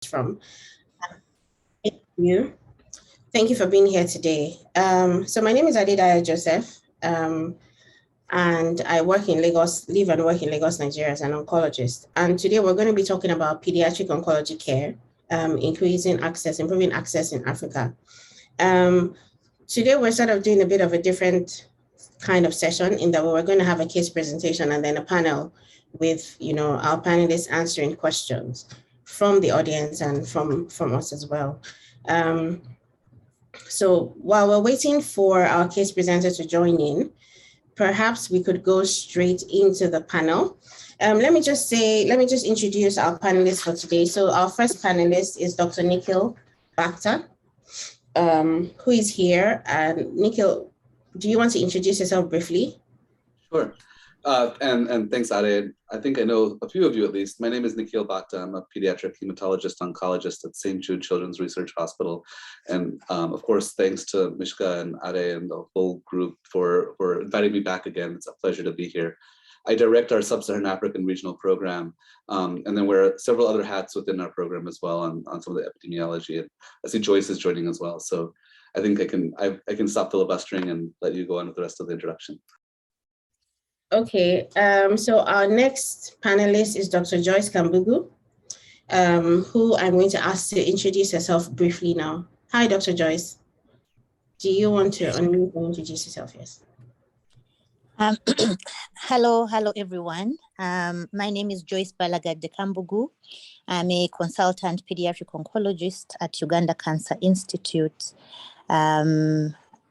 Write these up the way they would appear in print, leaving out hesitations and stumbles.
from. Thank you. Thank you for being here today. So my name is Adidaya Joseph, and I work in Lagos, live and work in Lagos, Nigeria as an oncologist. And today we're going to be talking about pediatric oncology care, improving access in Africa. Today we're sort of doing a bit of a different kind of session in that we're going to have a case presentation and then a panel with, our panelists answering questions from the audience and from us as well. So while we're waiting for our case presenter to join in, perhaps we could go straight into the panel. Let me just introduce our panelists for today. So our first panelist is Dr. Nikhil Bhakta, who is here. And Nikhil, do you want to introduce yourself briefly? Sure. And thanks, Ade. I think I know a few of you at least. My name is Nikhil Bhakta. I'm a pediatric hematologist oncologist at St. Jude Children's Research Hospital. And of course, thanks to Mishka and Ade and the whole group for inviting me back again. It's a pleasure to be here. I direct our Sub-Saharan African regional program, and then wear several other hats within our program as well on some of the epidemiology. And I see Joyce is joining as well. So I think I can stop filibustering and let you go on with the rest of the introduction. Okay, so our next panelist is Dr. Joyce Kambugu, who I'm going to ask to introduce herself briefly now. Hi, Dr. Joyce. Do you want to unmute and introduce yourself? Yes. Hello, everyone. My name is Joyce Balagade Kambugu. I'm a consultant pediatric oncologist at Uganda Cancer Institute.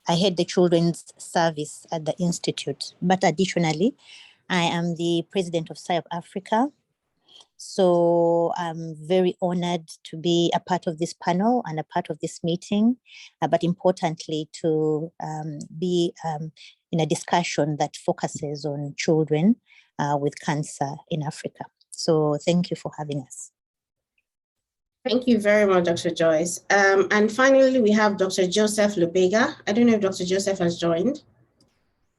I head the children's service at the institute, but additionally, I am the president of SIOP Africa. So I'm very honored to be a part of this panel and a part of this meeting, but importantly to be in a discussion that focuses on children with cancer in Africa. So thank you for having us. Thank you very much, Dr. Joyce. And finally, we have Dr. Joseph Lubega. I don't know if Dr. Joseph has joined.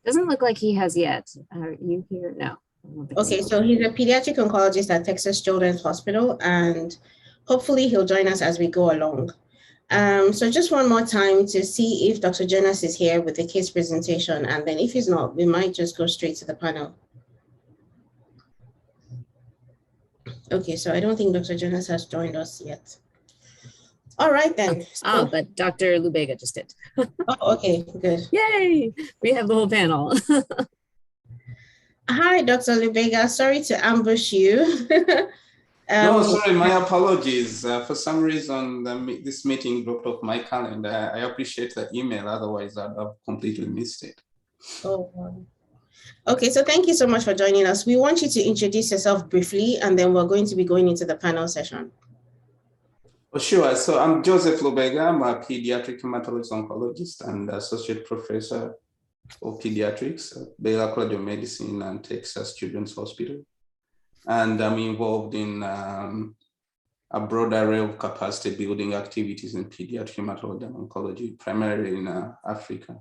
Doesn't look like he has yet. Are you here? No. Okay, so he's a pediatric oncologist at Texas Children's Hospital, and hopefully he'll join us as we go along. So just one more time to see if Dr. Jonas is here with the case presentation, and then if he's not, we might just go straight to the panel. Okay, so I don't think Dr. Jonas has joined us yet. All right then. But Dr. Lubega just did. Oh, okay, good. Yay! We have the whole panel. Hi, Dr. Lubega. Sorry to ambush you. No, sorry, my apologies. For some reason, this meeting dropped off my calendar. I appreciate the email. Otherwise, I'd have completely missed it. Oh, wow. Okay, so thank you so much for joining us. We want you to introduce yourself briefly, and then we're going to be going into the panel session. Oh, sure. So I'm Joseph Lubega. I'm a pediatric hematologist oncologist and associate professor of pediatrics at Baylor College of Medicine and Texas Children's Hospital. And I'm involved in a broad array of capacity building activities in pediatric hematology and oncology, primarily in Africa.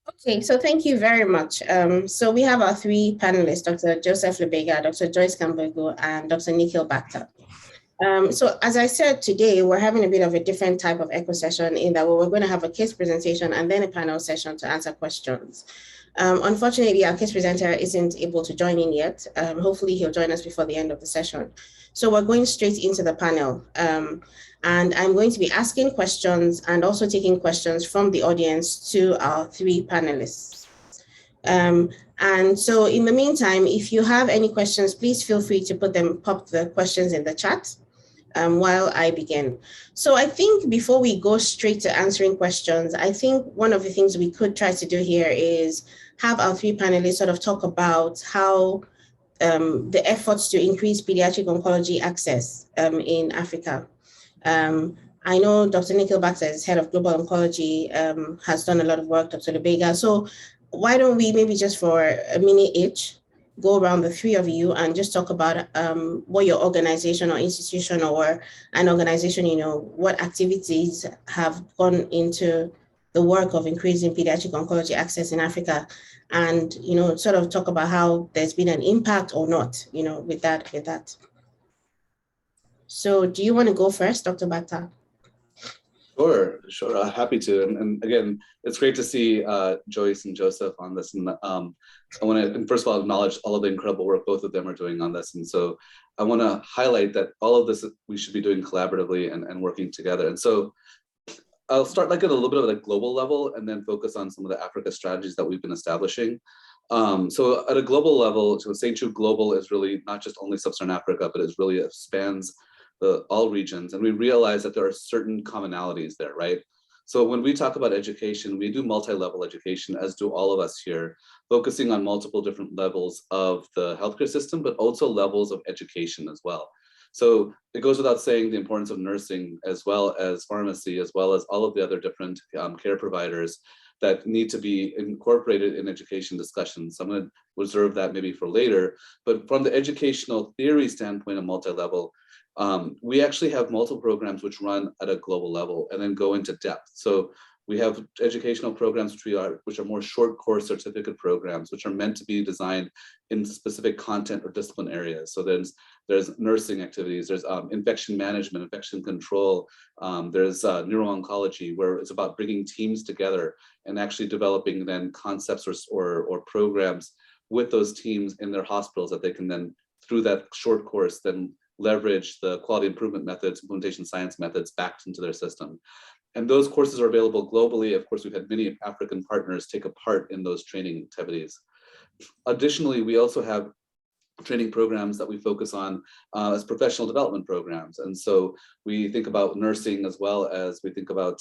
Okay, so thank you very much. So we have our three panelists, Dr. Joseph Lubega, Dr. Joyce Kambugu, and Dr. Nikhil Bhakta. So as I said, today we're having a bit of a different type of echo session in that we're going to have a case presentation and then a panel session to answer questions. Unfortunately, our case presenter isn't able to join in yet. Hopefully he'll join us before the end of the session. So we're going straight into the panel. And I'm going to be asking questions and also taking questions from the audience to our three panelists. And so in the meantime, if you have any questions, please feel free to pop the questions in the chat while I begin. So I think before we go straight to answering questions, I think one of the things we could try to do here is have our three panelists sort of talk about how the efforts to increase pediatric oncology access in Africa. I know Dr. Nikhil Bhakta is head of global oncology, has done a lot of work, Dr. Lubega. So why don't we maybe just for a minute each, go around the three of you and just talk about what your organization or institution or an organization, what activities have gone into the work of increasing pediatric oncology access in Africa, and, sort of talk about how there's been an impact or not, with that. So do you want to go first, Dr. Bata? Sure. Happy to. And again, it's great to see Joyce and Joseph on this. And I want to, first of all, acknowledge all of the incredible work both of them are doing on this. And so I want to highlight that all of this we should be doing collaboratively and working together. And so I'll start like at a little bit of a global level and then focus on some of the Africa strategies that we've been establishing. So at a global level, so St. Jude Global is really not just only Sub-Saharan Africa, but it spans all regions. And we realize that there are certain commonalities there, right? So when we talk about education, we do multi-level education, as do all of us here, focusing on multiple different levels of the healthcare system, but also levels of education as well. So it goes without saying the importance of nursing, as well as pharmacy, as well as all of the other different care providers that need to be incorporated in education discussions. So I'm going to reserve that maybe for later. But from the educational theory standpoint of multi-level, we actually have multiple programs which run at a global level and then go into depth. So we have educational programs which are more short course certificate programs, which are meant to be designed in specific content or discipline areas. So there's nursing activities, there's infection management, infection control, there's neuro-oncology, where it's about bringing teams together and actually developing then concepts or programs with those teams in their hospitals that they can then, through that short course, then leverage the quality improvement methods, implementation science methods back into their system. And those courses are available globally. Of course, we've had many African partners take a part in those training activities. Additionally, we also have training programs that we focus on as professional development programs. And so we think about nursing as well as we think about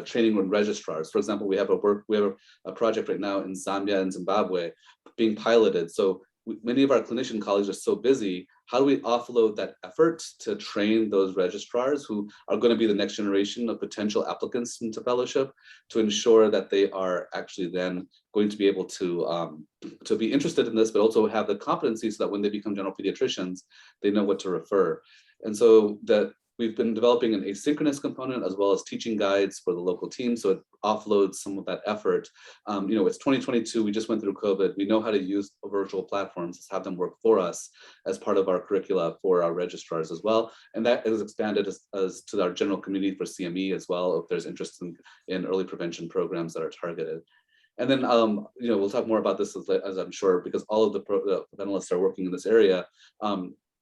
training with registrars. For example, we have a project right now in Zambia and Zimbabwe being piloted. So many of our clinician colleagues are so busy. How do we offload that effort to train those registrars who are going to be the next generation of potential applicants into fellowship, to ensure that they are actually then going to be able to be interested in this, but also have the competency so that when they become general pediatricians, they know what to refer. And so that we've been developing an asynchronous component as well as teaching guides for the local team. So it offloads some of that effort. It's 2022, we just went through COVID. We know how to use virtual platforms, let's have them work for us as part of our curricula for our registrars as well. And that is expanded as to our general community for CME as well, if there's interest in early prevention programs that are targeted. And then, we'll talk more about this as I'm sure, because all of the panelists are working in this area.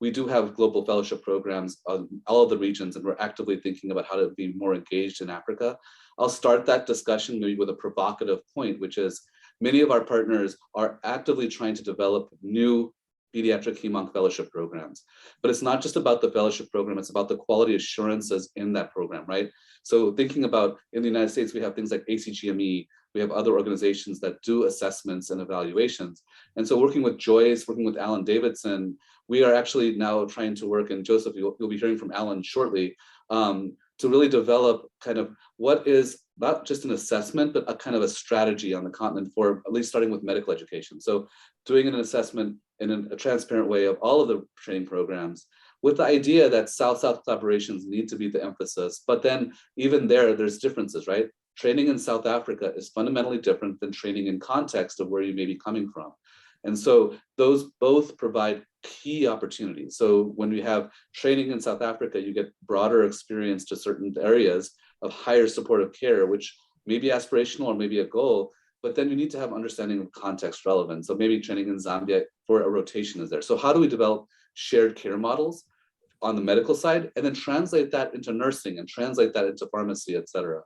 We do have global fellowship programs on all of the regions, and we're actively thinking about how to be more engaged in Africa. I'll start that discussion maybe with a provocative point, which is many of our partners are actively trying to develop new pediatric hem-onc fellowship programs. But it's not just about the fellowship program, it's about the quality assurances in that program, right? So thinking about in the United States, we have things like ACGME, we have other organizations that do assessments and evaluations. And so working with Joyce, working with Alan Davidson, we are actually now trying to work, and Joseph, you'll be hearing from Alan shortly, to really develop kind of what is not just an assessment, but a kind of a strategy on the continent for at least starting with medical education. So doing an assessment in a transparent way of all of the training programs, with the idea that South-South collaborations need to be the emphasis, but then even there's differences, right? Training in South Africa is fundamentally different than training in context of where you may be coming from. And so those both provide key opportunities. So when we have training in South Africa, you get broader experience to certain areas of higher supportive care, which may be aspirational or maybe a goal, but then you need to have understanding of context relevance. So maybe training in Zambia for a rotation is there. So how do we develop shared care models on the medical side and then translate that into nursing and translate that into pharmacy, et cetera?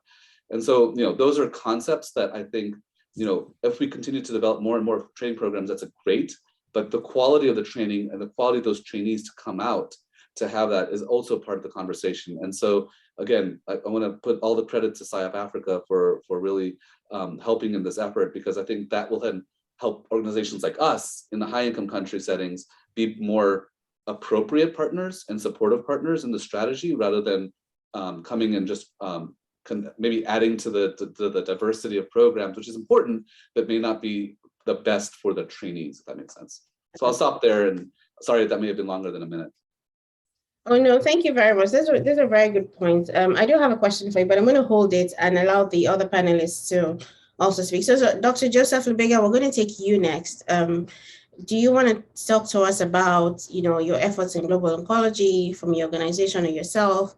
And so, those are concepts that I think, if we continue to develop more and more training programs, that's great, but the quality of the training and the quality of those trainees to come out to have that is also part of the conversation. And so, again, I want to put all the credit to SciAp Africa for really helping in this effort, because I think that will then help organizations like us in the high income country settings be more appropriate partners and supportive partners in the strategy, rather than coming and just maybe adding to the diversity of programs, which is important, but may not be the best for the trainees, if that makes sense. So I'll stop there, and sorry, that may have been longer than a minute. Oh, no, thank you very much. These are very good points. I do have a question for you, but I'm going to hold it and allow the other panelists to also speak. So Dr. Joseph Lubega, we're going to take you next. do you want to talk to us about, your efforts in global oncology from your organization or yourself?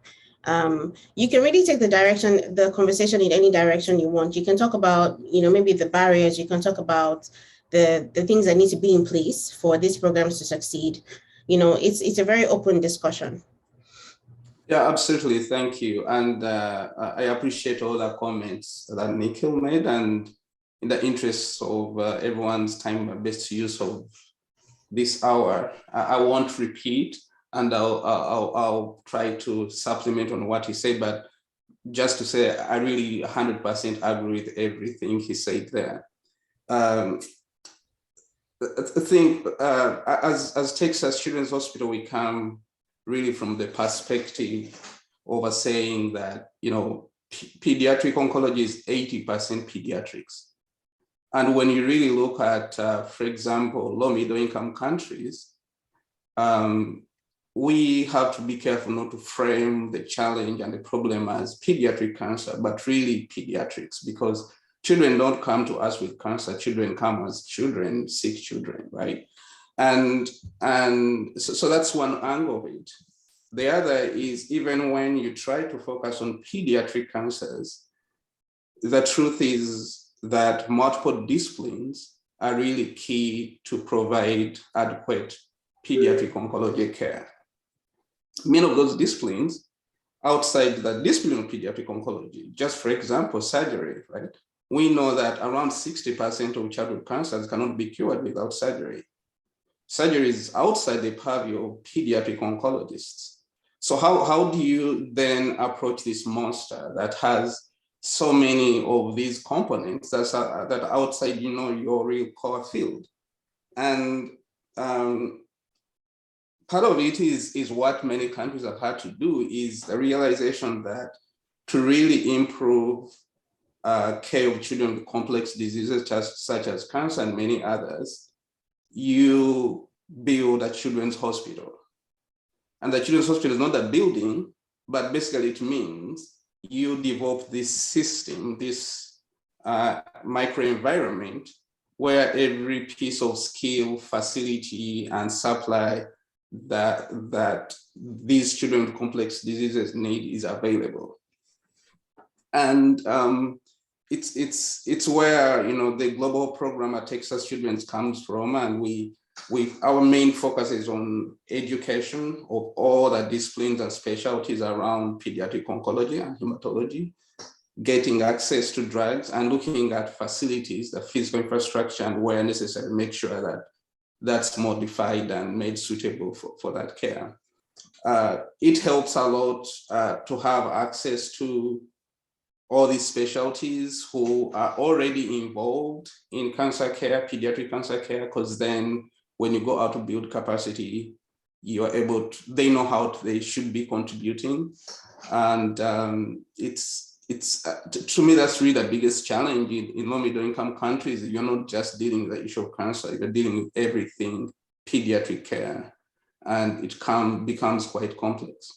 You can really take the conversation in any direction you want. You can talk about, maybe the barriers. You can talk about the things that need to be in place for these programs to succeed. It's a very open discussion. Yeah, absolutely. Thank you. And I appreciate all the comments that Nikhil made, and in the interest of everyone's time, best use of this hour, I won't repeat, and I'll try to supplement on what he said, but just to say, I really 100% agree with everything he said there. I think as Texas Children's Hospital, we come really from the perspective of saying that, pediatric oncology is 80% pediatrics. And when you really look at, for example, low middle income countries, we have to be careful not to frame the challenge and the problem as pediatric cancer, but really pediatrics, because children don't come to us with cancer. Children come as children, sick children, right? And so that's one angle of it. The other is, even when you try to focus on pediatric cancers, the truth is that multiple disciplines are really key to provide adequate pediatric oncology care. Many of those disciplines outside the discipline of pediatric oncology, just for example, surgery, right? We know that around 60% of childhood cancers cannot be cured without surgery. Surgery is outside the purview of pediatric oncologists. So how do you then approach this monster that has so many of these components that are outside, your real core field? And part of it is what many countries have had to do, is the realization that to really improve care of children with complex diseases such as cancer and many others, you build a children's hospital. And the children's hospital is not a building, but basically it means you develop this system, this microenvironment, where every piece of skill, facility, and supply that these children with complex diseases need is available. And it's where the global program at Texas Children's comes from, and our main focus is on education of all the disciplines and specialties around pediatric oncology and hematology, getting access to drugs, and looking at facilities, the physical infrastructure, and where necessary, make sure that that's modified and made suitable for that care. It helps a lot to have access to all these specialties who are already involved in cancer care, pediatric cancer care, because then when you go out to build capacity, you're able to, they know how they should be contributing. And to me, that's really the biggest challenge in low middle income countries. You're not just dealing with the issue of cancer, you're dealing with everything pediatric care, and it becomes quite complex.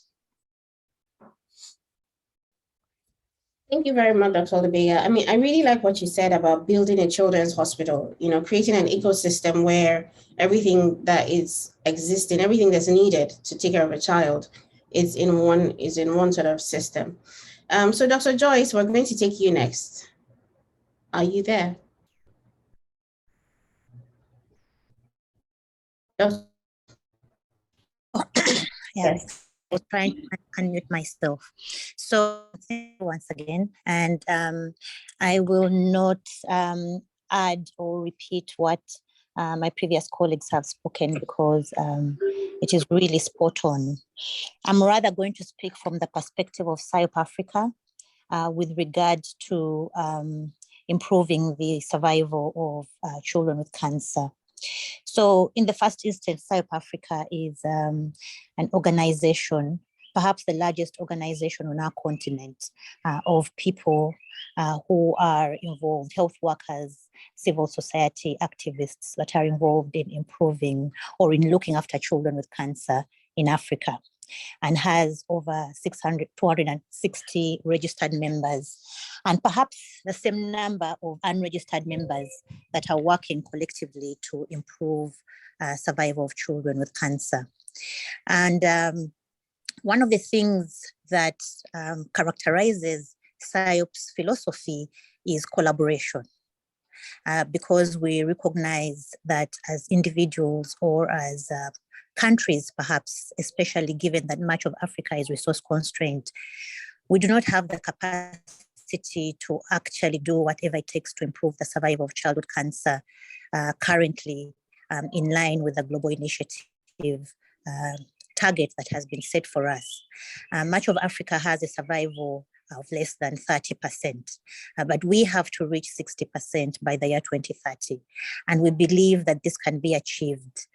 Thank you very much, Dr. Olubega. I really like what you said about building a children's hospital, creating an ecosystem where everything that is existing, everything that's needed to take care of a child is in one sort of system. So Dr. Joyce, we're going to take you next. Are you there? Yes. I was trying to unmute myself. So thank you once again, and I will not add or repeat what my previous colleagues have spoken, because it is really spot on. I'm rather going to speak from the perspective of South Africa with regard to improving the survival of children with cancer. So in the first instance, South Africa is an organization, perhaps the largest organization on our continent, of people who are involved, health workers, civil society activists that are involved in improving or in looking after children with cancer in Africa. and has over 260 registered members, and perhaps the same number of unregistered members that are working collectively to improve survival of children with cancer. And one of the things that characterizes SIOP's philosophy is collaboration. Because we recognize that as individuals or as countries, perhaps, especially given that much of Africa is resource constrained, we do not have the capacity to actually do whatever it takes to improve the survival of childhood cancer currently in line with the global initiative target that has been set for us. Much of Africa has a survival of less than 30%, but we have to reach 60% by the year 2030. And we believe that this can be achieved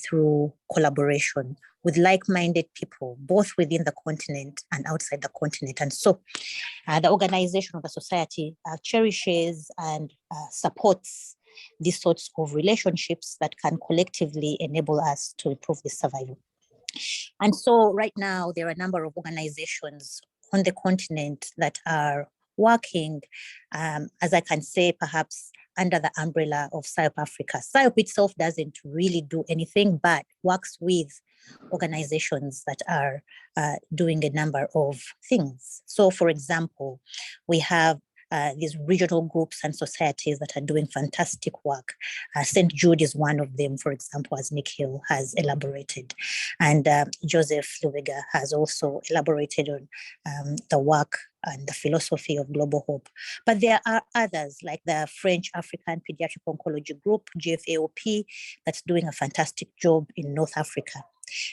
through collaboration with like-minded people, both within the continent and outside the continent. And so the organization of the society cherishes and supports these sorts of relationships that can collectively enable us to improve this survival. And so right now, there are a number of organizations on the continent that are working, as I can say, perhaps under the umbrella of SIOP Africa. SIOP itself doesn't really do anything, but works with organizations that are doing a number of things. So for example, we have these regional groups and societies that are doing fantastic work. St. Jude is one of them, for example, as Nikhil has elaborated. And Joseph Lubega has also elaborated on the work and the philosophy of Global Hope. But there are others like the French African Pediatric Oncology Group, GFAOP, that's doing a fantastic job in North Africa.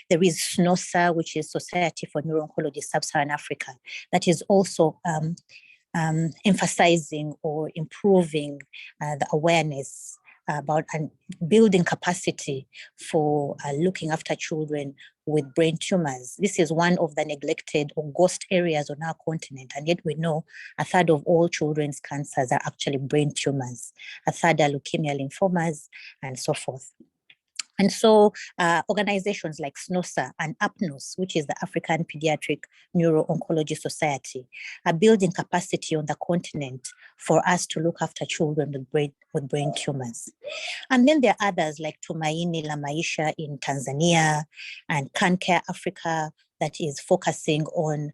There is SNOSA, which is Society for Neuro-Oncology Sub-Saharan Africa, that is also emphasizing or improving the awareness about and building capacity for looking after children with brain tumors. This is one of the neglected or ghost areas on our continent, and yet we know a third of all children's cancers are actually brain tumors, a third are leukemia, lymphomas, and so forth. And so organizations like SNOSA and APNOS, which is the African Pediatric Neuro-Oncology Society, are building capacity on the continent for us to look after children with brain tumors. And then there are others like Tumaini La Maisha in Tanzania and CanCare Africa that is focusing on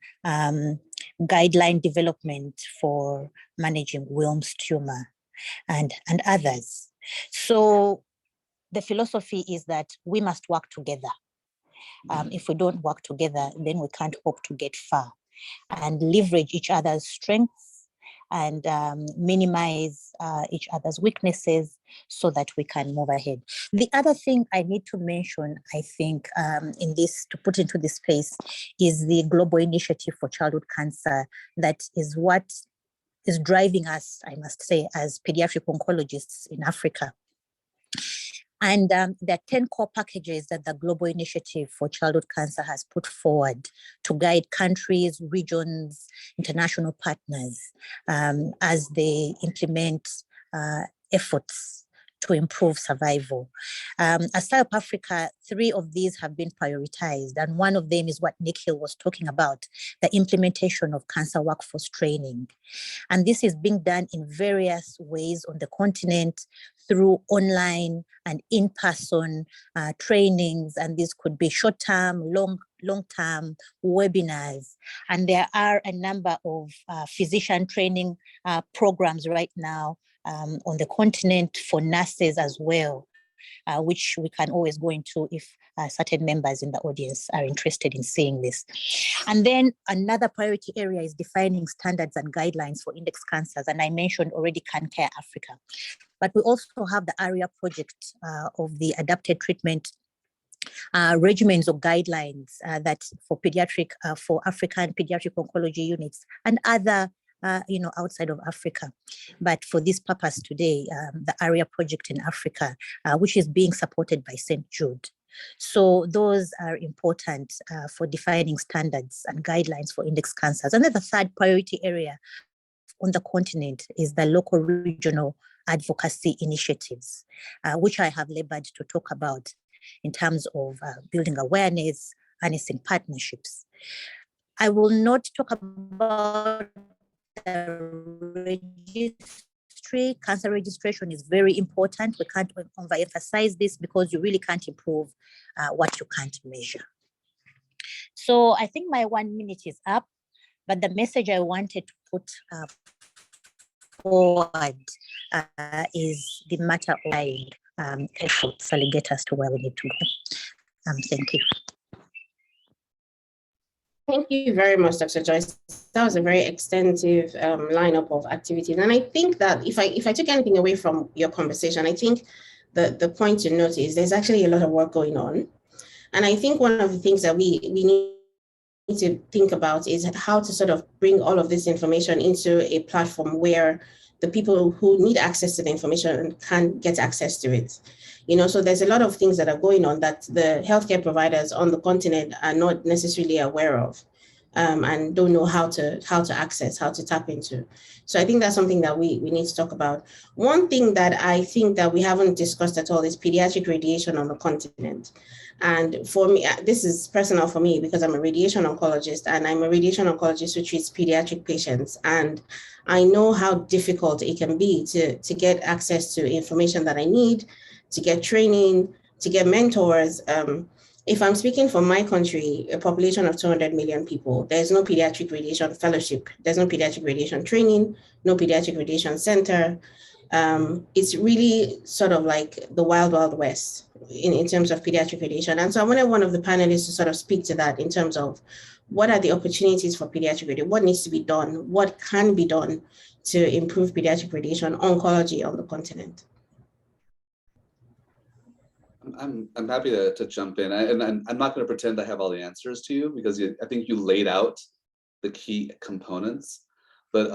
guideline development for managing Wilms tumor and others. So the philosophy is that we must work together. If we don't work together, then we can't hope to get far, and leverage each other's strengths and minimize each other's weaknesses so that we can move ahead. The other thing I need to mention, I think, in this, to put into this space, is the Global Initiative for Childhood Cancer. That is what is driving us, I must say, as pediatric oncologists in Africa. And there are 10 core packages that the Global Initiative for Childhood Cancer has put forward to guide countries, regions, international partners as they implement efforts to improve survival. As South Africa, 3 of these have been prioritized, and one of them is what Nikhil was talking about, the implementation of cancer workforce training. And this is being done in various ways on the continent through online and in-person trainings, and these could be short-term, long-term webinars. And there are a number of physician training programs right now on the continent for nurses as well, which we can always go into if certain members in the audience are interested in seeing this. And then another priority area is defining standards and guidelines for index cancers. And I mentioned already CanCare Africa. But we also have the ARIA project of the adapted treatment regimens or guidelines that for pediatric, for African pediatric oncology units and other outside of Africa. But for this purpose today, the ARIA project in Africa, which is being supported by St. Jude. So those are important for defining standards and guidelines for index cancers. And then the third priority area on the continent is the local regional advocacy initiatives, which I have labored to talk about in terms of building awareness, harnessing partnerships. I will not talk about the registry. Cancer registration is very important. We can't overemphasize this because you really can't improve what you can't measure. So I think my 1 minute is up, but the message I wanted to put forward is the matter of efforts to get us to where we need to go. Thank you. Thank you very much, Dr. Joyce. That was a very extensive lineup of activities. And I think that if I took anything away from your conversation, I think the point to note is there's actually a lot of work going on. And I think one of the things that we need to think about is how to sort of bring all of this information into a platform where the people who need access to the information can get access to it. So there's a lot of things that are going on that the healthcare providers on the continent are not necessarily aware of, and don't know how to access, how to tap into. So I think that's something that we need to talk about. One thing that I think that we haven't discussed at all is pediatric radiation on the continent. And for me, this is personal for me because I'm a radiation oncologist, and I'm a radiation oncologist who treats pediatric patients. And I know how difficult it can be to get access to information that I need, to get training, to get mentors. If I'm speaking for my country, a population of 200 million people, there's no pediatric radiation fellowship, there's no pediatric radiation training, no pediatric radiation center. It's really sort of like the wild, wild west in terms of pediatric radiation. And so I wanted one of the panelists to sort of speak to that in terms of what are the opportunities for pediatric radiation, what needs to be done, what can be done to improve pediatric radiation oncology on the continent. I'm happy to jump in, and I'm not going to pretend I have all the answers to you because I think you laid out the key components. But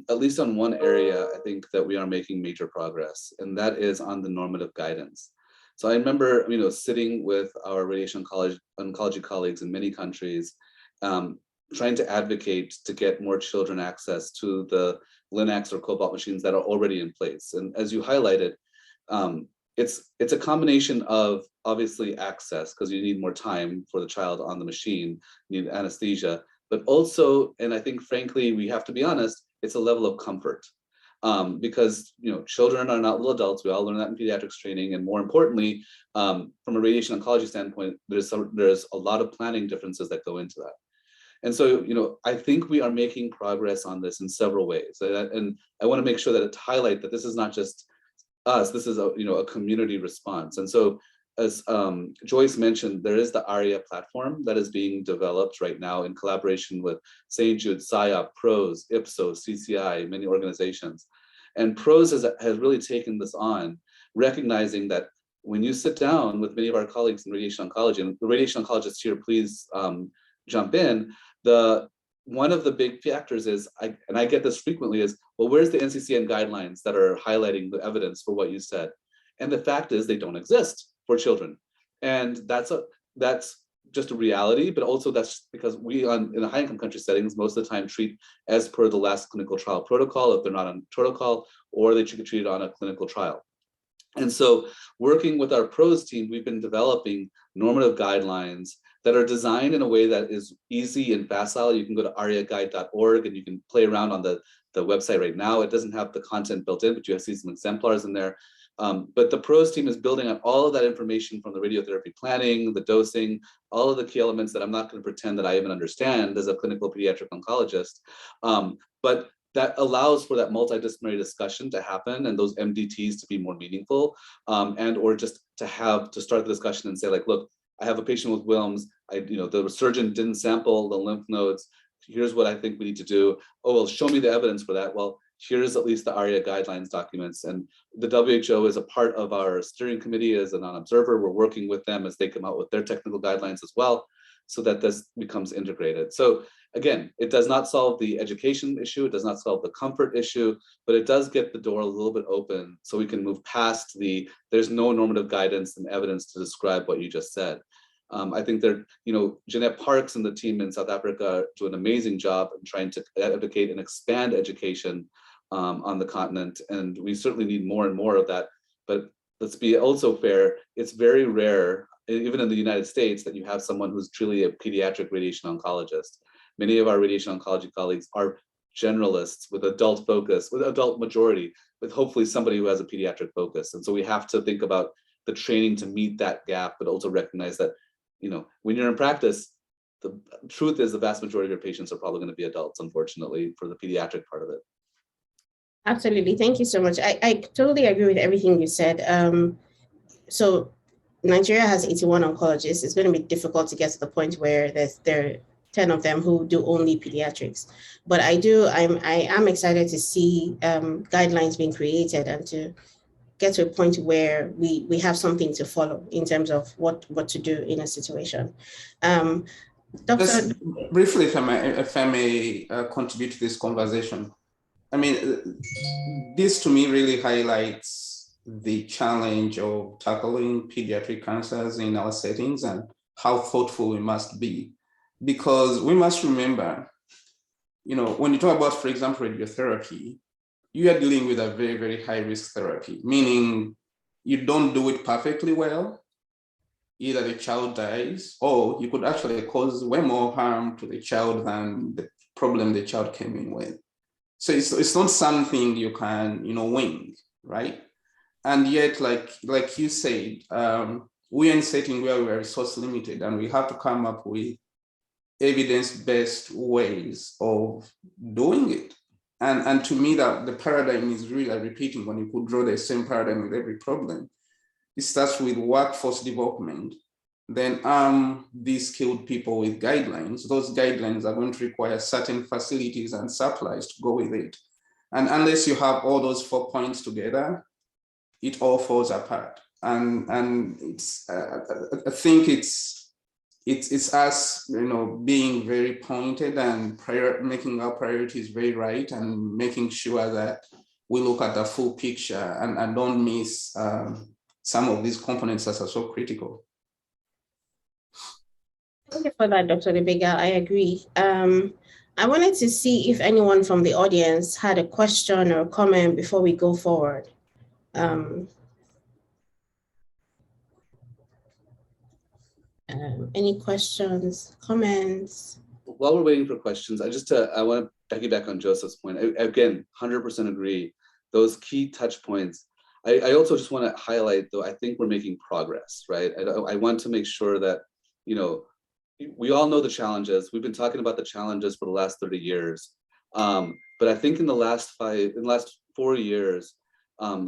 at least on one area, I think that we are making major progress, and that is on the normative guidance. So I remember, sitting with our radiation oncology colleagues in many countries, trying to advocate to get more children access to the Linacs or Cobalt machines that are already in place. And as you highlighted, it's a combination of obviously access, because you need more time for the child on the machine, you need anesthesia, but also, and I think frankly, we have to be honest, it's a level of comfort. Because children are not little adults. We all learn that in pediatrics training, and more importantly, from a radiation oncology standpoint, there's a lot of planning differences that go into that. And so, I think we are making progress on this in several ways, and I want to make sure that it highlight that this is not just us. This is a community response. And so, as Joyce mentioned, there is the ARIA platform that is being developed right now in collaboration with St. Jude, SIOP, PROS, Ipsos, CCI, many organizations. And PROS has really taken this on, recognizing that when you sit down with many of our colleagues in radiation oncology, and the radiation oncologists here, please jump in, one of the big factors is, and I get this frequently, is, well, where's the NCCN guidelines that are highlighting the evidence for what you said? And the fact is they don't exist for children. And that's just a reality, but also that's because we in the high income country settings, most of the time treat as per the last clinical trial protocol, if they're not on protocol, or they should get treated on a clinical trial. And so working with our PROS team, we've been developing normative guidelines that are designed in a way that is easy and facile. You can go to ariaguide.org and you can play around on the website right now. It doesn't have the content built in, but you see some exemplars in there. But the PROS team is building on all of that information from the radiotherapy planning, the dosing, all of the key elements that I'm not going to pretend that I even understand as a clinical pediatric oncologist. But that allows for that multidisciplinary discussion to happen and those MDTs to be more meaningful, and or just to start the discussion and say, like, look, I have a patient with Wilms. The surgeon didn't sample the lymph nodes. Here's what I think we need to do. Oh, well, show me the evidence for that. Well, here's at least the ARIA guidelines documents. And the WHO is a part of our steering committee as a non-observer. We're working with them as they come out with their technical guidelines as well, so that this becomes integrated. So again, it does not solve the education issue. It does not solve the comfort issue, but it does get the door a little bit open so we can move past there's no normative guidance and evidence to describe what you just said. I think Jeanette Parks and the team in South Africa do an amazing job in trying to advocate and expand education on the continent. And we certainly need more and more of that. But let's be also fair, it's very rare. even in the United States, that you have someone who's truly a pediatric radiation oncologist. Many of our radiation oncology colleagues are generalists with adult focus, with adult majority, with hopefully somebody who has a pediatric focus. And so we have to think about the training to meet that gap, but also recognize that, you know, when you're in practice, the truth is the vast majority of your patients are probably going to be adults, unfortunately, for the pediatric part of it. Absolutely. Thank you so much. I totally agree with everything you said. So Nigeria has 81 oncologists. It's going to be difficult to get to the point where there are 10 of them who do only pediatrics. But I am excited to see guidelines being created and to get to a point where we have something to follow in terms of what to do in a situation. Just briefly, if I may contribute to this conversation. I mean, this to me really highlights the challenge of tackling pediatric cancers in our settings and how thoughtful we must be. Because we must remember, you know, when you talk about, for example, radiotherapy, you are dealing with a very, very high risk therapy, meaning you don't do it perfectly well. Either the child dies, or you could actually cause way more harm to the child than the problem the child came in with. So it's not something you can, you know, wing, right? And yet, like you said, we're in a setting where we are resource limited, and we have to come up with evidence-based ways of doing it. And to me, that the paradigm is really repeating. When you could draw the same paradigm with every problem, it starts with workforce development, then arm these skilled people with guidelines. Those guidelines are going to require certain facilities and supplies to go with it. And unless you have all those 4 points together, it all falls apart. And it's I think it's us, you know, being very pointed and making our priorities very right, and making sure that we look at the full picture and don't miss some of these components that are so critical. Thank you for that, Dr. Lebega. I agree. I wanted to see if anyone from the audience had a question or a comment before we go forward. Any questions, comments? While we're waiting for questions, I want to piggyback on Joseph's point. Again, 100% agree. Those key touch points. I also just want to highlight, though, I think we're making progress, right? I want to make sure that, you know, we all know the challenges. We've been talking about the challenges for the last 30 years. But I think in the last 4 years,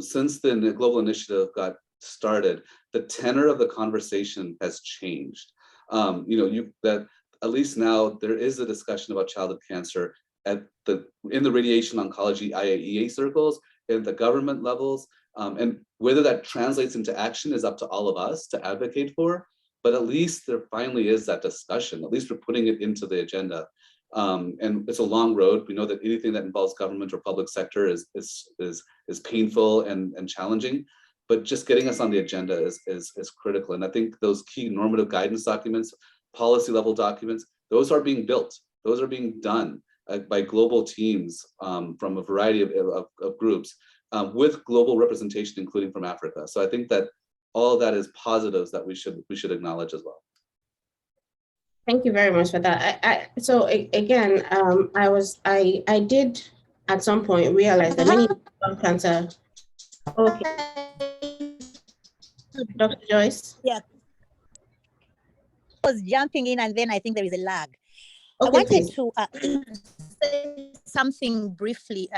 since the global initiative got started, the tenor of the conversation has changed. You know, that at least now there is a discussion about childhood cancer in the radiation oncology IAEA circles, in the government levels, and whether that translates into action is up to all of us to advocate for. But at least there finally is that discussion. At least we're putting it into the agenda. And it's a long road. We know that anything that involves government or public sector is painful and challenging. But just getting us on the agenda is critical. And I think those key normative guidance documents, policy level documents, those are being built. Those are being done by global teams from a variety of groups with global representation, including from Africa. So I think that all of that is positives that we should acknowledge as well. Thank you very much for that. So again, I did at some point realize that many cancer. Okay, Dr. Joyce. Yeah, I was jumping in, and then I think there is a lag. Okay, I wanted please. to say something briefly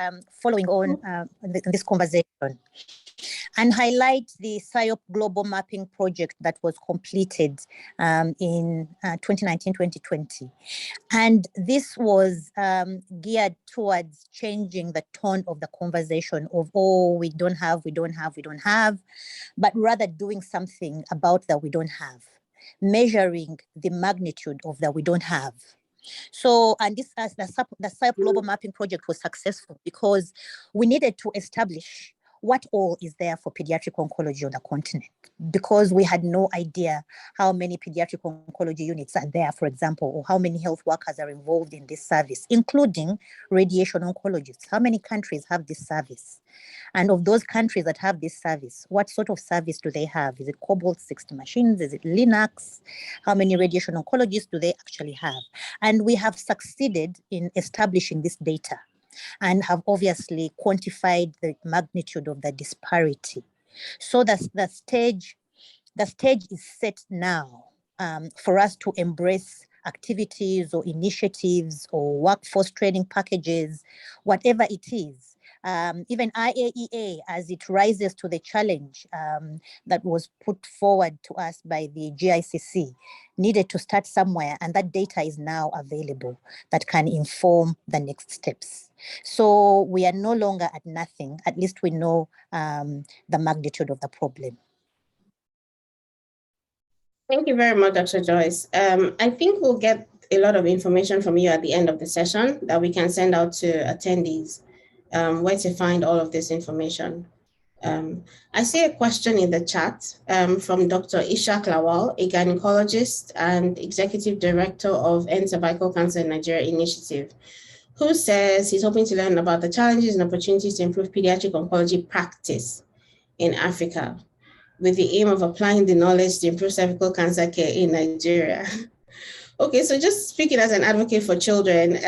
following on this conversation, and highlight the SIOP Global Mapping Project that was completed in 2019-2020. And this was geared towards changing the tone of the conversation of, oh, we don't have, but rather doing something about that we don't have, measuring the magnitude of that we don't have. So, and this the SIOP Global Mapping Project was successful because we needed to establish what all is there for pediatric oncology on the continent? Because we had no idea how many pediatric oncology units are there, for example, or how many health workers are involved in this service, including radiation oncologists. How many countries have this service? And of those countries that have this service, what sort of service do they have? Is it Cobalt-60 machines? Is it Linux? How many radiation oncologists do they actually have? And we have succeeded in establishing this data and have obviously quantified the magnitude of the disparity. So the stage is set now for us to embrace activities or initiatives or workforce training packages, whatever it is. Even IAEA, as it rises to the challenge that was put forward to us by the GICC, needed to start somewhere, and that data is now available that can inform the next steps. So we are no longer at nothing. At least we know the magnitude of the problem. Thank you very much, Dr. Joyce. I think we'll get a lot of information from you at the end of the session that we can send out to attendees, where to find all of this information. I see a question in the chat from Dr. Ishak Lawal, a gynecologist and executive director of End Cervical Cancer in Nigeria Initiative, who says he's hoping to learn about the challenges and opportunities to improve pediatric oncology practice in Africa, with the aim of applying the knowledge to improve cervical cancer care in Nigeria. Okay, so just speaking as an advocate for children,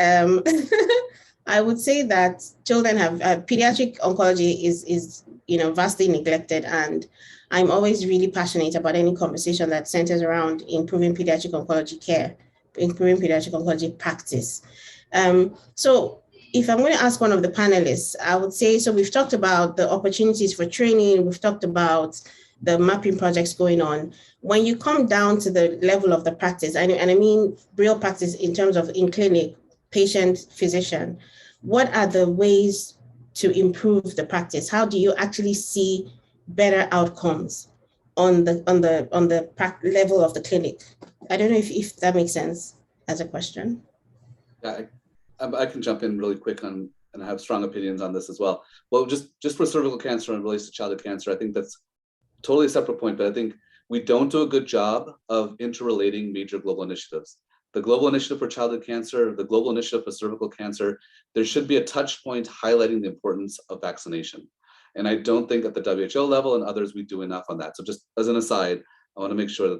I would say that children have pediatric oncology is vastly neglected, and I'm always really passionate about any conversation that centers around improving pediatric oncology care, improving pediatric oncology practice. So if I'm going to ask one of the panelists, I would say, so we've talked about the opportunities for training, we've talked about the mapping projects going on. When you come down to the level of the practice, and I mean real practice in terms of in clinic, patient, physician, what are the ways to improve the practice? How do you actually see better outcomes on the level of the clinic? I don't know if that makes sense as a question. Yeah, I can jump in really quick on, and I have strong opinions on this as well. Well, just for cervical cancer and relates to childhood cancer, I think that's totally a separate point, but I think we don't do a good job of interrelating major global initiatives. The global initiative for childhood cancer, the global initiative for cervical cancer, there should be a touch point highlighting the importance of vaccination. And I don't think at the WHO level and others, we do enough on that. So just as an aside, I want to make sure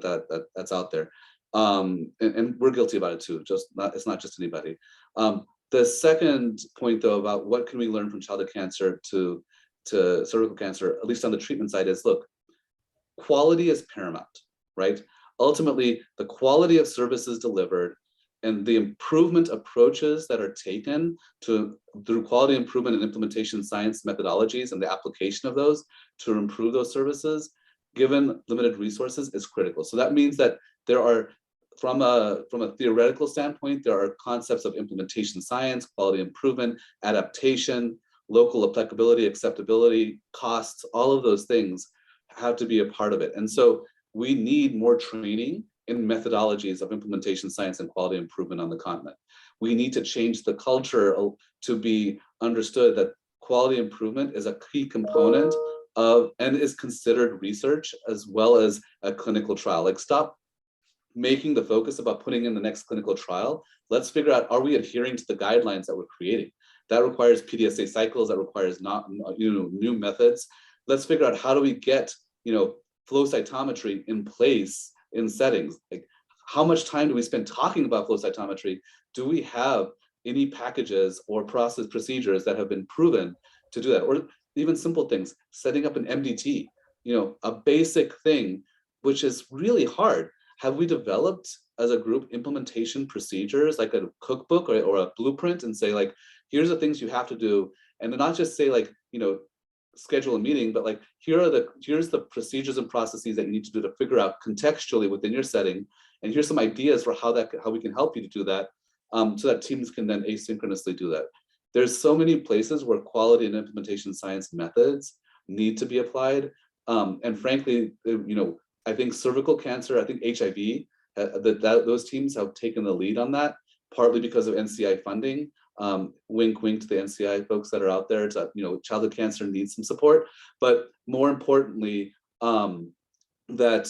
that's out there. And we're guilty about it too, it's not just anybody. The second point though, about what can we learn from childhood cancer to cervical cancer, at least on the treatment side, is look, quality is paramount, right? Ultimately, the quality of services delivered and the improvement approaches that are taken through quality improvement and implementation science methodologies and the application of those to improve those services, given limited resources, is critical. So that means that there are, from a theoretical standpoint, there are concepts of implementation science, quality improvement, adaptation, local applicability, acceptability, costs, all of those things have to be a part of it. And so we need more training in methodologies of implementation science and quality improvement on the continent. We need to change the culture to be understood that quality improvement is a key component of, and is considered research as well as a clinical trial. Like, stop making the focus about putting in the next clinical trial. Let's figure out, are we adhering to the guidelines that we're creating? That requires PDSA cycles, that requires new methods. Let's figure out, how do we get flow cytometry in place in settings? Like, how much time do we spend talking about flow cytometry? Do we have any packages or procedures that have been proven to do that? Or even simple things, setting up an MDT, a basic thing, which is really hard. Have we developed as a group implementation procedures, like a cookbook or a blueprint, and say, like, here's the things you have to do, and not just say, like, schedule a meeting, but like, here's the procedures and processes that you need to do to figure out contextually within your setting, and here's some ideas for how we can help you to do that, so that teams can then asynchronously do that. There's so many places where quality and implementation science methods need to be applied, and frankly, I think cervical cancer, I think HIV, those teams have taken the lead on that, partly because of NCI funding, Wink, wink to the NCI folks that are out there. To, childhood cancer needs some support, but more importantly, that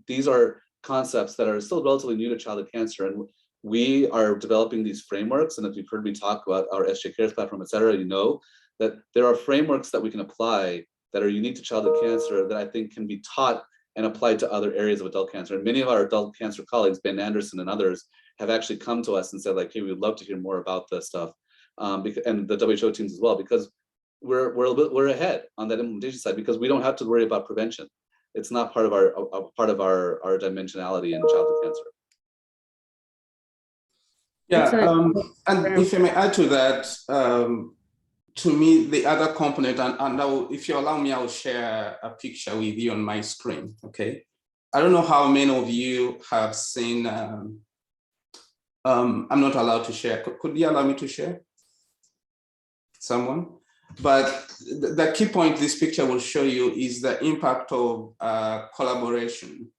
these are concepts that are still relatively new to childhood cancer, and we are developing these frameworks. And if you've heard me talk about our SJ Cares platform, et cetera, you know that there are frameworks that we can apply that are unique to childhood cancer that I think can be taught and applied to other areas of adult cancer. And many of our adult cancer colleagues, Ben Anderson and others, have actually come to us and said, like, hey, we'd love to hear more about this stuff. And the WHO teams as well, because we're ahead on that implementation side, because we don't have to worry about prevention. It's not part of our dimensionality in childhood cancer. Yeah, and if I may add to that, to me, the other component, and if you allow me, I'll share a picture with you on my screen, okay? I don't know how many of you have seen, I'm not allowed to share. Could you allow me to share? Someone? But the key point this picture will show you is the impact of collaboration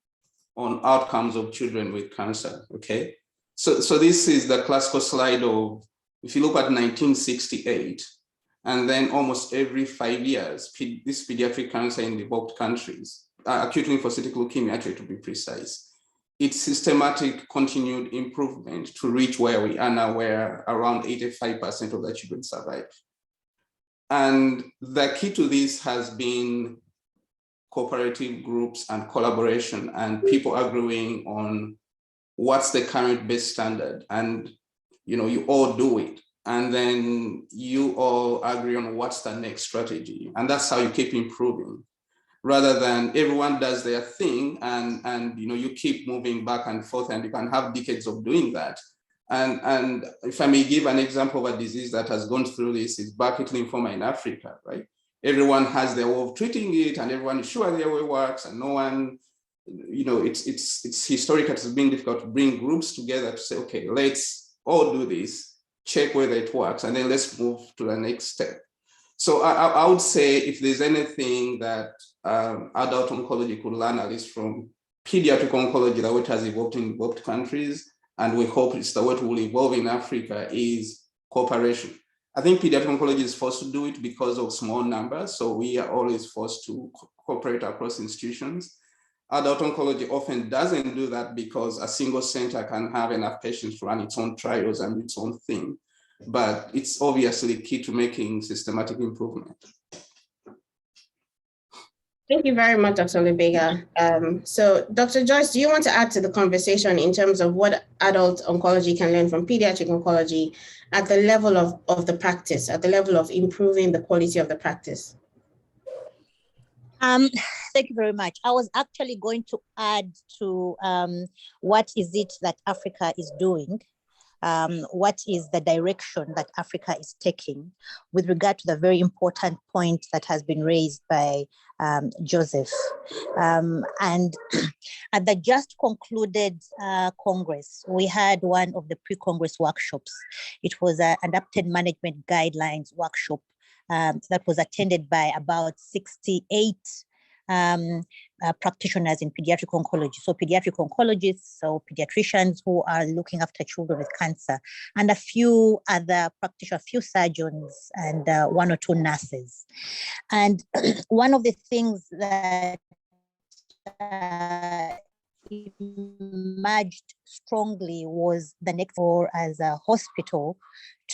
on outcomes of children with cancer, okay? So this is the classical slide of, if you look at 1968, and then almost every 5 years, this pediatric cancer in developed countries, acute lymphocytic leukemia actually to be precise, it's systematic continued improvement to reach where we are now, where around 85% of the children survive. And the key to this has been cooperative groups and collaboration, and people agreeing on what's the current best standard, and you all do it, and then you all agree on what's the next strategy, and that's how you keep improving, rather than everyone does their thing and you keep moving back and forth, and you can have decades of doing that. And if I may give an example of a disease that has gone through this, is bucket lymphoma in Africa, right? Everyone has their way of treating it, and everyone is sure their way works, and no one, it's historical. It's been difficult to bring groups together to say, okay, let's all do this, check whether it works, and then let's move to the next step. So I would say, if there's anything that adult oncology could learn, at least from pediatric oncology, the way it has evolved in developed countries, and we hope it's the way it will evolve in Africa, is cooperation. I think pediatric oncology is forced to do it because of small numbers, so we are always forced to cooperate across institutions. Adult oncology often doesn't do that because a single center can have enough patients to run its own trials and its own thing, but it's obviously key to making systematic improvement. Thank you very much, Dr. Lubega. So Dr. Joyce, do you want to add to the conversation in terms of what adult oncology can learn from pediatric oncology at the level of the practice, at the level of improving the quality of the practice? Thank you very much. I was actually going to add to what is it that Africa is doing, what is the direction that Africa is taking with regard to the very important point that has been raised by Joseph. And at the just concluded Congress, we had one of the pre-Congress workshops. It was an adapted management guidelines workshop that was attended by about 68 practitioners in pediatric oncology. So pediatric oncologists, so pediatricians who are looking after children with cancer, and a few other practitioners, a few surgeons, and one or two nurses. And one of the things that emerged strongly was the next, or as a hospital,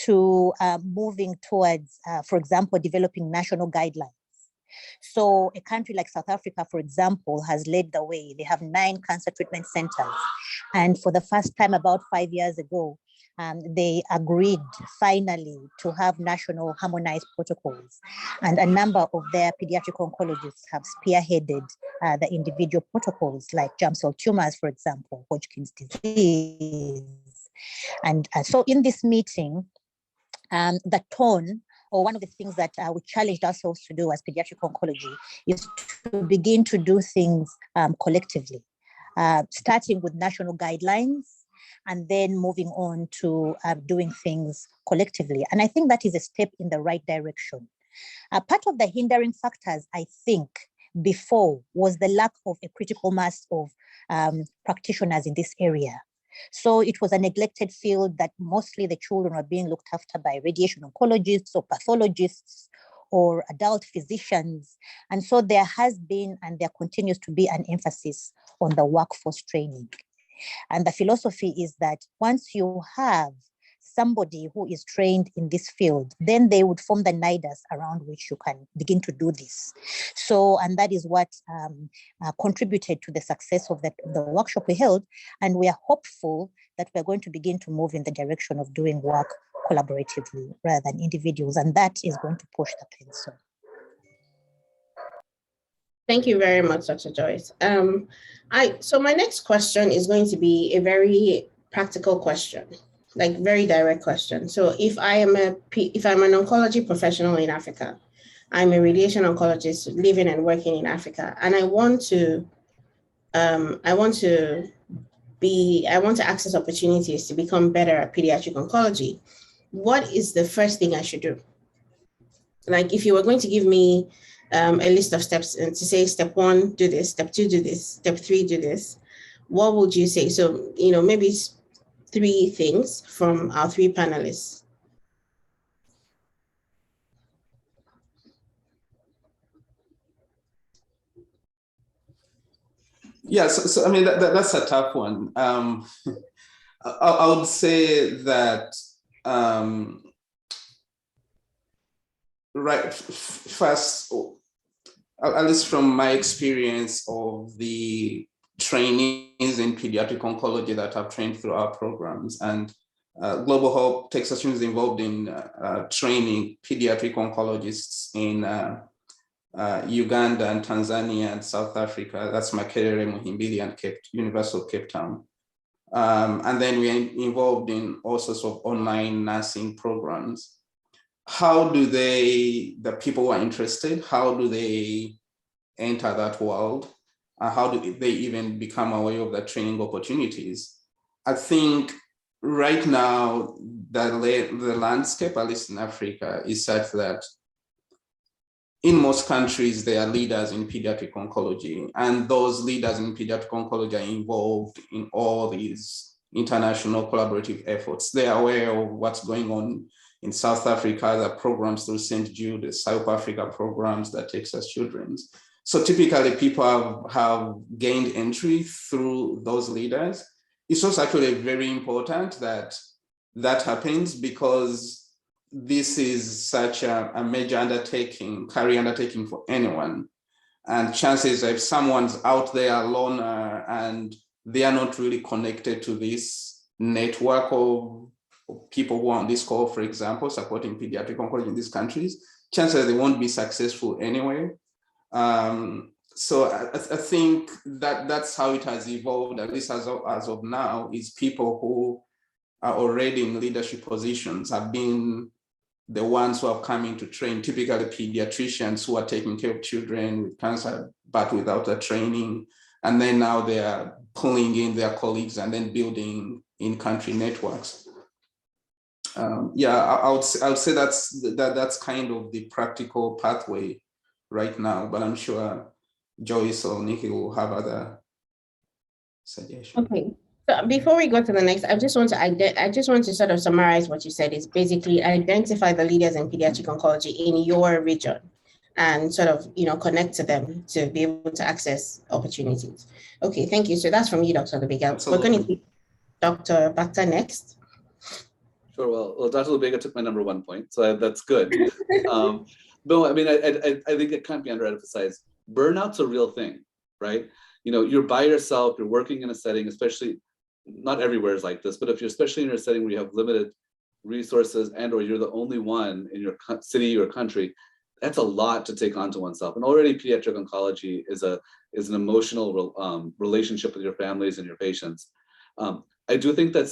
to moving towards, for example, developing national guidelines. So a country like South Africa, for example, has led the way. They have 9 cancer treatment centers. And for the first time about 5 years ago, they agreed finally to have national harmonized protocols. And a number of their pediatric oncologists have spearheaded the individual protocols, like germ cell tumors, for example, Hodgkin's disease. And so in this meeting, the tone, or one of the things that we challenged ourselves to do as pediatric oncology, is to begin to do things collectively, starting with national guidelines and then moving on to doing things collectively. And I think that is a step in the right direction. Part of the hindering factors, I think, before was the lack of a critical mass of practitioners in this area. So it was a neglected field that mostly the children were being looked after by radiation oncologists or pathologists or adult physicians. And so there has been and there continues to be an emphasis on the workforce training. And the philosophy is that once you have somebody who is trained in this field, then they would form the NIDAs around which you can begin to do this. So, and that is what contributed to the success of the workshop we held. And we are hopeful that we're going to begin to move in the direction of doing work collaboratively rather than individuals. And that is going to push the pencil. Thank you very much, Dr. Joyce. So my next question is going to be a very practical question, like very direct question. So if I'm an oncology professional in Africa, I'm a radiation oncologist living and working in Africa, and I want to access opportunities to become better at pediatric oncology. What is the first thing I should do? Like if you were going to give me a list of steps and to say step 1, do this, step 2, do this, step 3, do this, what would you say? So, maybe 3 things from our 3 panelists. Yeah, so I mean, that's a tough one. I would say that, first, at least from my experience of the trainees in pediatric oncology that I've trained through our programs, and Global Hope Texas is involved in training pediatric oncologists in Uganda and Tanzania and South Africa. That's Makerere, Muhimbili, and University of Cape Town. And then we're involved in all sorts of online nursing programs. How do the people who are interested, how do they enter that world? How do they even become aware of the training opportunities? I think right now, the landscape, at least in Africa, is such that in most countries, there are leaders in pediatric oncology, and those leaders in pediatric oncology are involved in all these international collaborative efforts. They are aware of what's going on in South Africa, the programs through St. Jude, the South Africa programs that Texas Children's. So typically people have gained entry through those leaders. It's also actually very important that that happens, because this is such a major undertaking, career undertaking for anyone. And chances if someone's out there alone and they are not really connected to this network of people who are on this call, for example, supporting pediatric oncology in these countries, chances they won't be successful anyway. So I think that's how it has evolved, at least as of now, is people who are already in leadership positions have been the ones who have come in to train, typically pediatricians who are taking care of children with cancer, but without the training. And then now they are pulling in their colleagues and then building in-country networks. I would say that's kind of the practical pathway right now, but I'm sure Joyce or Nikki will have other suggestions. Okay. So before we go to the next, I just want to sort of summarize what you said. Is basically identify the leaders in pediatric oncology in your region and sort of, connect to them to be able to access opportunities. Okay, thank you. So that's from you, Dr. Lubega. We're going to see Dr. Bata next. Sure. Well, Dr. Lubega took my number 1 point, so that's good. No, I mean, I think it can't be underemphasized. Burnout's a real thing, right? You're by yourself, you're working in a setting, especially, not everywhere is like this, but if you're especially in a setting where you have limited resources and or you're the only one in your city or country, that's a lot to take on to oneself. And already pediatric oncology is an emotional relationship with your families and your patients. I do think that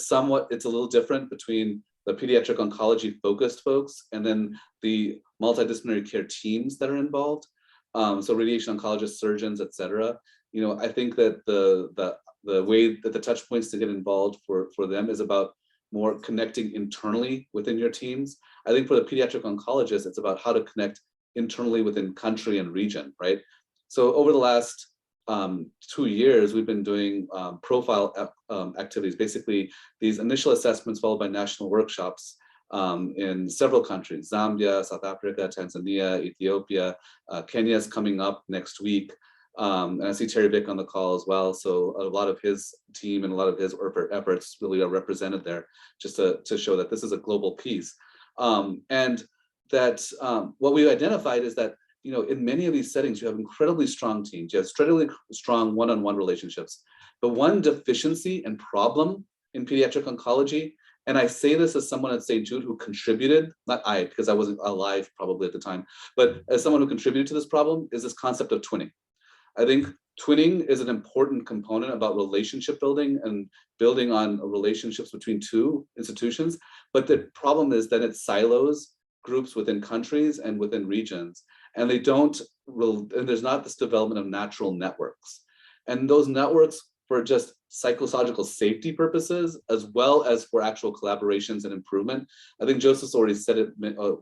it's a little different between the pediatric oncology focused folks and then the multidisciplinary care teams that are involved. So radiation oncologists, surgeons, et cetera. I think that the way that the touch points to get involved for them is about more connecting internally within your teams. I think for the pediatric oncologist, it's about how to connect internally within country and region, right? So over the last 2 years, we've been doing profile activities, basically these initial assessments followed by national workshops in several countries: Zambia, South Africa, Tanzania, Ethiopia. Kenya is coming up next week. And I see Terry Vick on the call as well. So a lot of his team and a lot of his efforts really are represented there, just to show that this is a global piece. And that what we identified is that, you know, in many of these settings, you have incredibly strong teams, you have incredibly strong one-on-one relationships. But one deficiency and problem in pediatric oncology, and I say this as someone at St. Jude who contributed, not I, because I wasn't alive probably at the time, but as someone who contributed to this problem, is this concept of twinning. I think twinning is an important component about relationship building and building on relationships between two institutions. But the problem is that it silos groups within countries and within regions, and and there's not this development of natural networks. And those networks, for just psychological safety purposes, as well as for actual collaborations and improvement. I think Joseph's already said it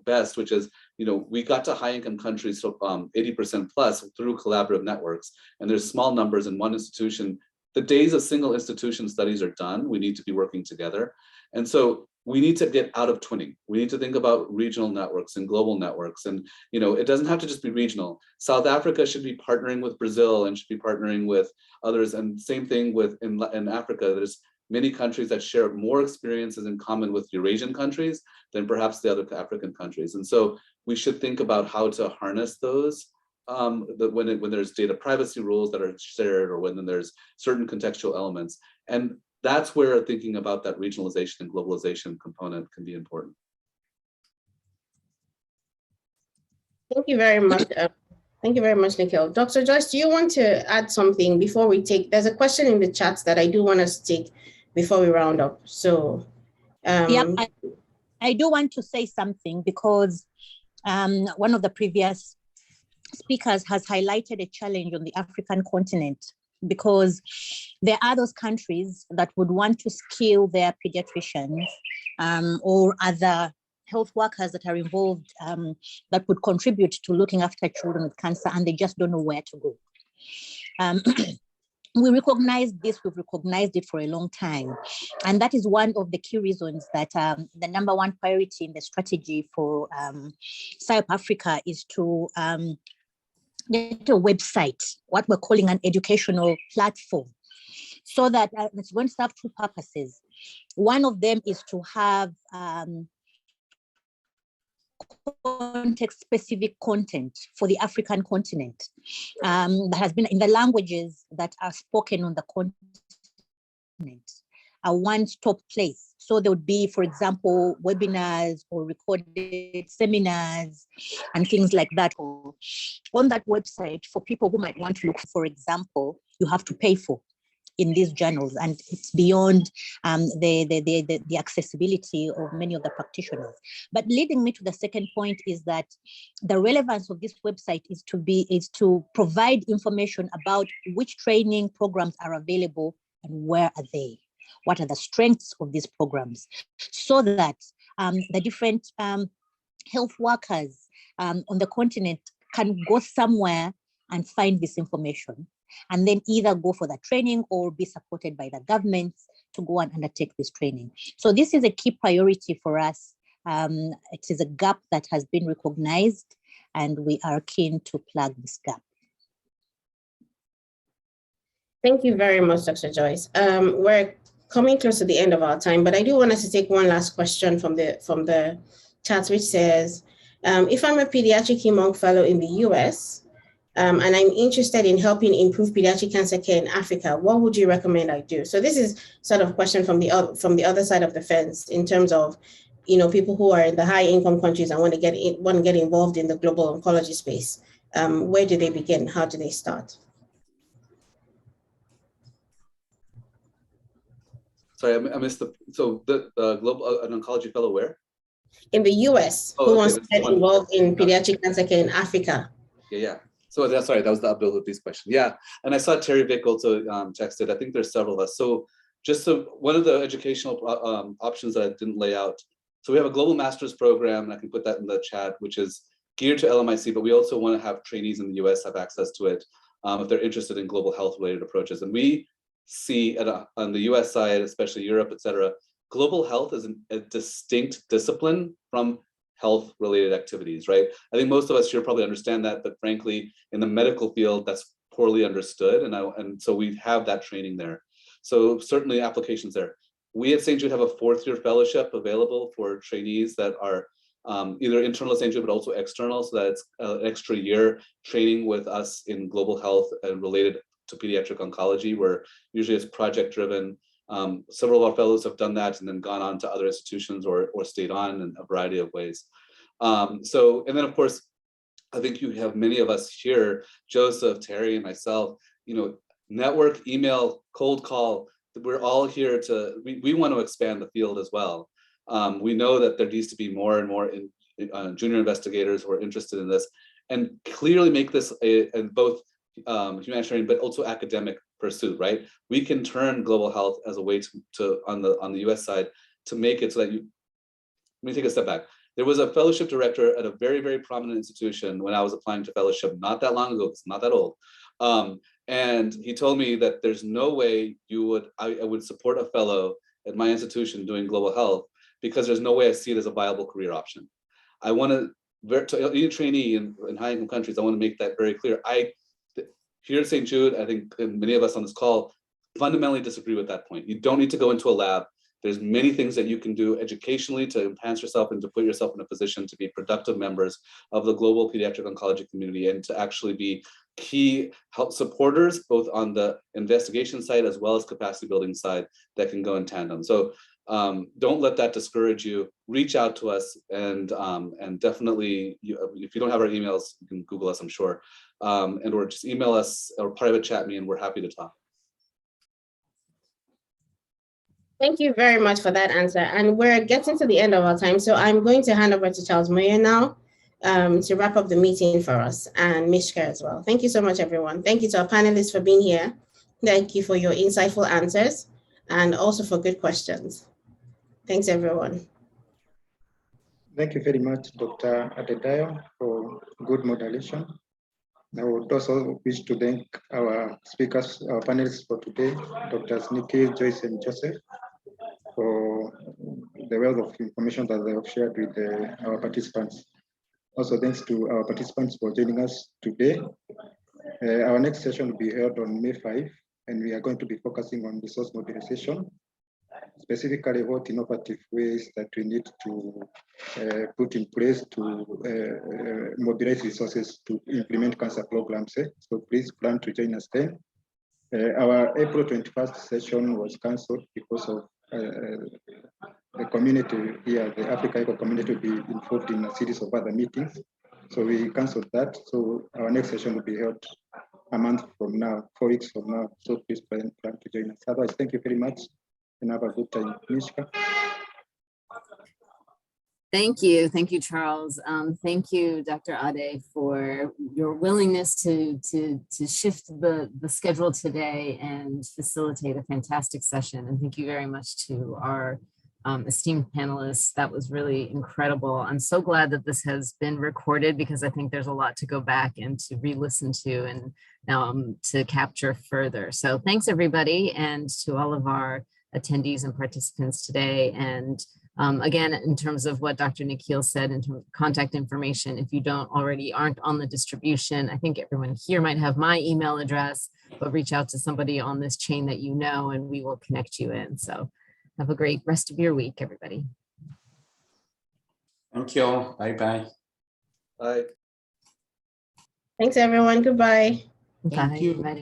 best, which is, you know, we got to high income countries, so 80% plus through collaborative networks, and there's small numbers in one institution. The days of single institution studies are done. We need to be working together. And so we need to get out of twinning. We need to think about regional networks and global networks. And, you know, it doesn't have to just be regional. South Africa should be partnering with Brazil and should be partnering with others. And same thing with in Africa. There's many countries that share more experiences in common with Eurasian countries than perhaps the other African countries. And so we should think about how to harness those when there's data privacy rules that are shared, or when there's certain contextual elements. And that's where thinking about that regionalization and globalization component can be important. Thank you very much. Thank you very much, Nikhil. Dr. Joyce, do you want to add something before we take, there's a question in the chat that I do want us to take before we round up. So, yeah, I do want to say something because one of the previous speakers has highlighted a challenge on the African continent, because there are those countries that would want to skill their pediatricians or other health workers that are involved that would contribute to looking after children with cancer, and they just don't know where to go. We recognize this, we've recognized it for a long time. And that is one of the key reasons that the number one priority in the strategy for South Africa is to get a website, what we're calling an educational platform, so that it's going to serve two purposes. One of them is to have context-specific content for the African continent that has been in the languages that are spoken on the continent, a one-stop place. So there would be, for example, webinars or recorded seminars and things like that on that website for people who might want to look, for example, you have to pay for in these journals, and it's beyond the accessibility of many of the practitioners. But leading me to the second point is that the relevance of this website is to provide information about which training programs are available and where are they. What are the strengths of these programs, so that the different health workers on the continent can go somewhere and find this information, and then either go for the training or be supported by the government to go and undertake this training. So this is a key priority for us. It is a gap that has been recognized, and we are keen to plug this gap. Thank you very much, Dr. Joyce. We're coming close to the end of our time, but I do want us to take one last question from the chat, which says, if I'm a pediatric hem-onc fellow in the US, and I'm interested in helping improve pediatric cancer care in Africa, what would you recommend I do? So this is sort of a question from the other side of the fence in terms of, you know, people who are in the high income countries and want to get involved in the global oncology space. Where do they begin? How do they start? Sorry, I missed the global an oncology fellow where? In the US, who wants to get involved in pediatric cancer care in Africa? Yeah. So that's sorry, that was the Abdul Huthi's question. Yeah, and I saw Terry Vick also texted. I think there's several of us. So one of the educational options that I didn't lay out. So we have a global master's program, and I can put that in the chat, which is geared to LMIC, but we also want to have trainees in the US have access to it. if they're interested in global health related approaches. And we see on the US side, especially Europe, et cetera, global health is a distinct discipline from health related activities, right? I think most of us here probably understand that, but frankly, in the medical field, that's poorly understood. And so we have that training there. So certainly applications there. We at St. Jude have a 4th-year fellowship available for trainees that are either internal at St. Jude, but also external, so that it's an extra year training with us in global health and related to pediatric oncology, where usually it's project driven. Several of our fellows have done that and then gone on to other institutions or stayed on in a variety of ways. And then of course, I think you have many of us here, Joseph, Terry, and myself, network, email, cold call. We're all here we want to expand the field as well. We know that there needs to be more and more junior investigators who are interested in this, and clearly make this both humanitarian but also academic pursuit, right? We can turn global health as a way to on the US side to make it so that let me take a step back. There was a fellowship director at a very, very prominent institution when I was applying to fellowship not that long ago, it's not that old. And he told me that there's no way I would support a fellow at my institution doing global health, because there's no way I see it as a viable career option. I want to any trainee in high income countries, I want to make that very clear. Here at St. Jude, I think many of us on this call fundamentally disagree with that point. You don't need to go into a lab. There's many things that you can do educationally to enhance yourself and to put yourself in a position to be productive members of the global pediatric oncology community, and to actually be key help supporters, both on the investigation side as well as capacity building side, that can go in tandem. So don't let that discourage you. Reach out to us, and definitely, if you don't have our emails, you can Google us, I'm sure, or just email us or private chat me, and we're happy to talk. Thank you very much for that answer. And we're getting to the end of our time. So I'm going to hand over to Charles Moyer now to wrap up the meeting for us, and Mishka as well. Thank you so much, everyone. Thank you to our panelists for being here. Thank you for your insightful answers and also for good questions. Thanks, everyone. Thank you very much, Dr. Adedayo, for good moderation. I would also wish to thank our speakers, our panelists for today, Drs. Nikki, Joyce, and Joseph, for the wealth of information that they have shared with our participants. Also, thanks to our participants for joining us today. Our next session will be held on May 5, and we are going to be focusing on resource mobilization, specifically what innovative ways that we need to put in place to mobilize resources to implement cancer programs. So please plan to join us then. Our April 21st session was cancelled because of the community here, the Africa Eco community will be involved in a series of other meetings. So we cancelled that. So our next session will be held a month from now, 4 weeks from now. So please plan to join us. Otherwise, thank you very much and have a good time. Mishka. Thank you, Charles. Thank you, Dr. Ade, for your willingness to shift the schedule today and facilitate a fantastic session. And thank you very much to our esteemed panelists. That was really incredible. I'm so glad that this has been recorded, because I think there's a lot to go back and to re-listen to and to capture further. So thanks, everybody, and to all of our attendees and participants today. And again, in terms of what Dr. Nikhil said in terms of contact information, if you aren't on the distribution, I think everyone here might have my email address, but reach out to somebody on this chain that you know, and we will connect you in. So have a great rest of your week, everybody. Thank you. Bye-bye. Bye. Thanks, everyone. Goodbye. Thank you. Bye.